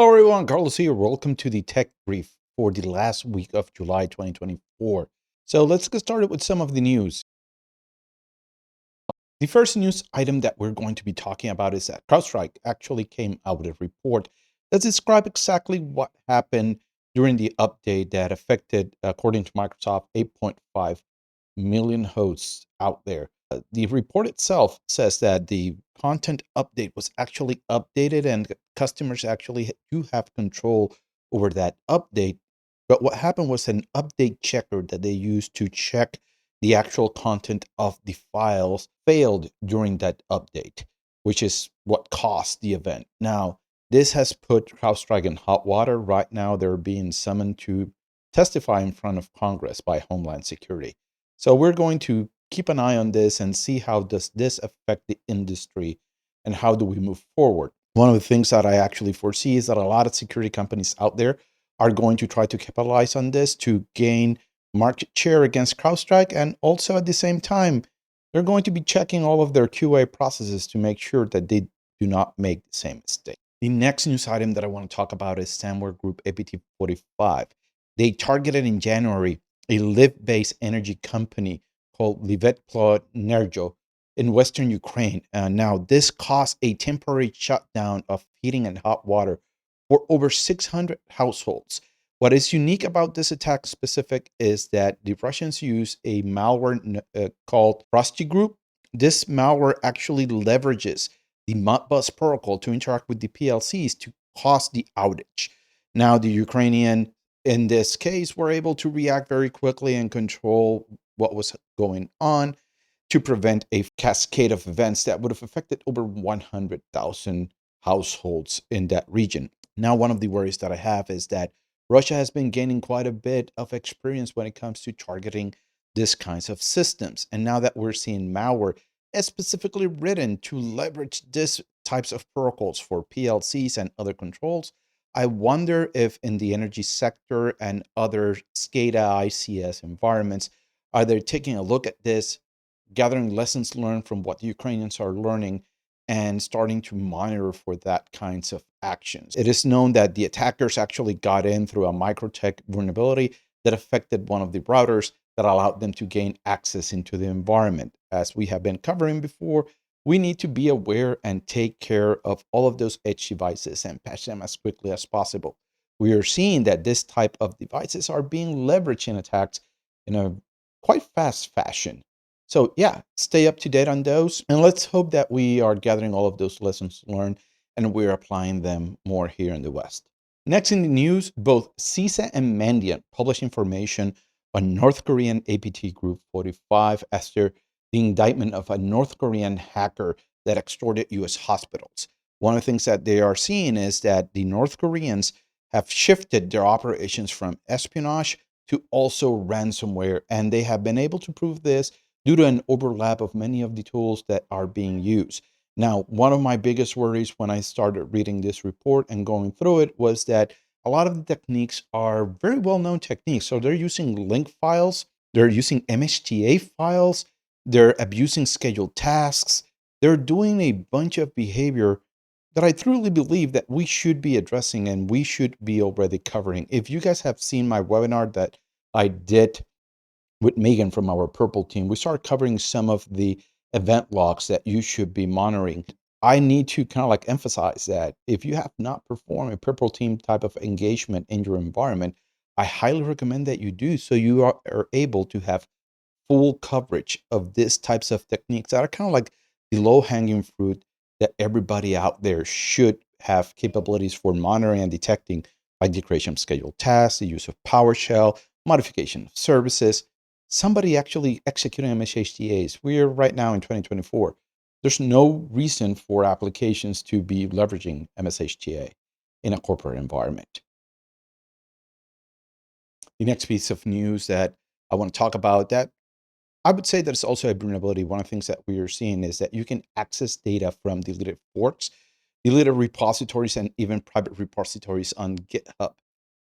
Hello everyone, Carlos here. Welcome to the Tech Brief for the last week of July 2024. So let's get started with some of the news. The first news item that we're going to be talking about is that CrowdStrike actually came out with a report that describes exactly what happened during the update that affected, according to Microsoft, 8.5 million hosts out there. The report itself says that the content update was actually updated and customers actually do have control over that update. But what happened was an update checker that they used to check the actual content of the files failed during that update, which is what caused the event. Now, this has put CrowdStrike in hot water. Right now, they're being summoned to testify in front of Congress by Homeland Security. So we're going to keep an eye on this and see how does this affect the industry and how do we move forward. One of the things that I actually foresee is that a lot of security companies out there are going to try to capitalize on this to gain market share against CrowdStrike, and also at the same time, they're going to be checking all of their QA processes to make sure that they do not make the same mistake. The next news item that I want to talk about is Sandworm APT44. They targeted in January a Lviv-based energy company called Lviv in Western Ukraine. Now, this caused a temporary shutdown of heating and hot water for over 600 households. What is unique about this attack specific is that the Russians use a malware called TrustedSec. This malware actually leverages the Modbus protocol to interact with the PLCs to cause the outage. Now, the Ukrainian, in this case, were able to react very quickly and control what was going on to prevent a cascade of events that would have affected over 100,000 households in that region. Now, one of the worries that I have is that Russia has been gaining quite a bit of experience when it comes to targeting these kinds of systems. And now that we're seeing malware is specifically written to leverage these types of protocols for PLCs and other controls, I wonder if in the energy sector and other SCADA, ICS environments, are they taking a look at this, gathering lessons learned from what the Ukrainians are learning, and starting to monitor for that kinds of actions. It is known that the attackers actually got in through a Microtech vulnerability that affected one of the routers that allowed them to gain access into the environment. As we have been covering before, we need to be aware and take care of all of those edge devices and patch them as quickly as possible. We are seeing that this type of devices are being leveraged in attacks in a quite fast fashion. So yeah, stay up to date on those. And let's hope that we are gathering all of those lessons learned and we're applying them more here in the West. Next in the news, both CISA and Mandiant published information on North Korean APT Group 45 after the indictment of a North Korean hacker that extorted US hospitals. One of the things that they are seeing is that the North Koreans have shifted their operations from espionage to also ransomware, and they have been able to prove this due to an overlap of many of the tools that are being used. Now, one of my biggest worries when I started reading this report and going through it was that a lot of the techniques are very well-known techniques. So they're using link files, they're using MHTA files, they're abusing scheduled tasks, they're doing a bunch of behavior that I truly believe that we should be addressing and we should be already covering. If you guys have seen my webinar that I did with Megan from our Purple team, we started covering some of the event logs that you should be monitoring. I need to kind of like emphasize that if you have not performed a Purple team type of engagement in your environment, I highly recommend that you do so you are able to have full coverage of these types of techniques that are kind of like the low-hanging fruit that everybody out there should have capabilities for monitoring and detecting, like the creation of scheduled tasks, the use of PowerShell, modification of services, somebody actually executing MSHTAs. We're right now in 2024. There's no reason for applications to be leveraging MSHTA in a corporate environment. The next piece of news that I want to talk about that I would say that it's also a vulnerability. One of the things that we are seeing is that you can access data from deleted forks, deleted repositories, and even private repositories on GitHub.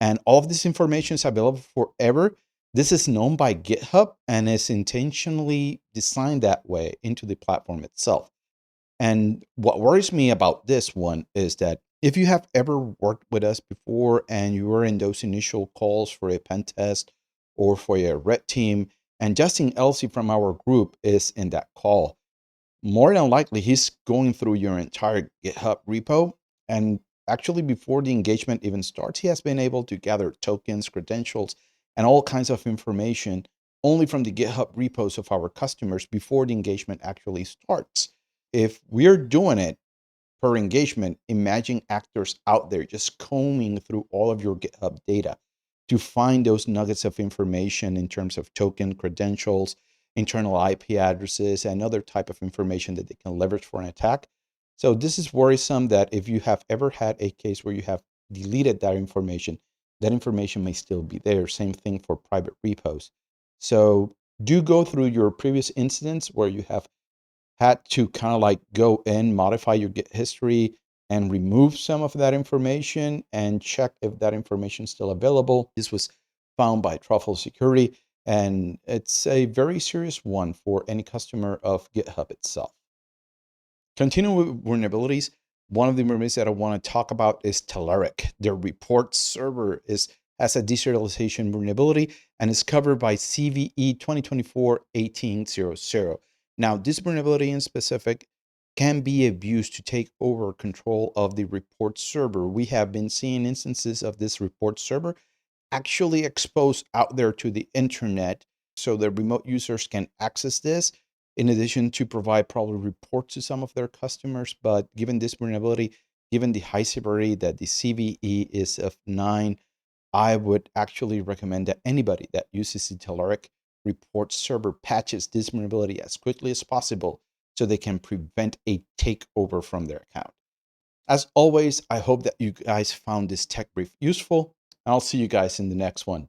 And all of this information is available forever. This is known by GitHub and is intentionally designed that way into the platform itself. And what worries me about this one is that If you have ever worked with us before and you were in those initial calls for a pen test or for a red team, and Justin Elsie from our group is in that call, more than likely he's going through your entire GitHub repo. And actually, before the engagement even starts, he has been able to gather tokens, credentials, and all kinds of information only from the GitHub repos of our customers before the engagement actually starts. If we're doing it per engagement, imagine actors out there just combing through all of your GitHub data to find those nuggets of information in terms of token credentials, internal IP addresses, and other type of information that they can leverage for an attack. So this is worrisome that if you have ever had a case where you have deleted that information may still be there. Same thing for private repos. So do go through your previous incidents where you have had to kind of like go in, modify your Git history, and remove some of that information and check if that information is still available. This was found by Truffle Security, and it's a very serious one for any customer of GitHub itself. Continuing with vulnerabilities, one of the vulnerabilities that I want to talk about is Telerik. Their report server has a deserialization vulnerability and is covered by CVE 2024-1800. Now, this vulnerability in specific can be abused to take over control of the report server. We have been seeing instances of this report server actually exposed out there to the internet so that remote users can access this, in addition to provide probably reports to some of their customers. But given this vulnerability, given the high severity that the CVE is of 9, I would actually recommend that anybody that uses the Telerik report server patches this vulnerability as quickly as possible so they can prevent a takeover from their account. As always, I hope that you guys found this tech brief useful. I'll see you guys in the next one.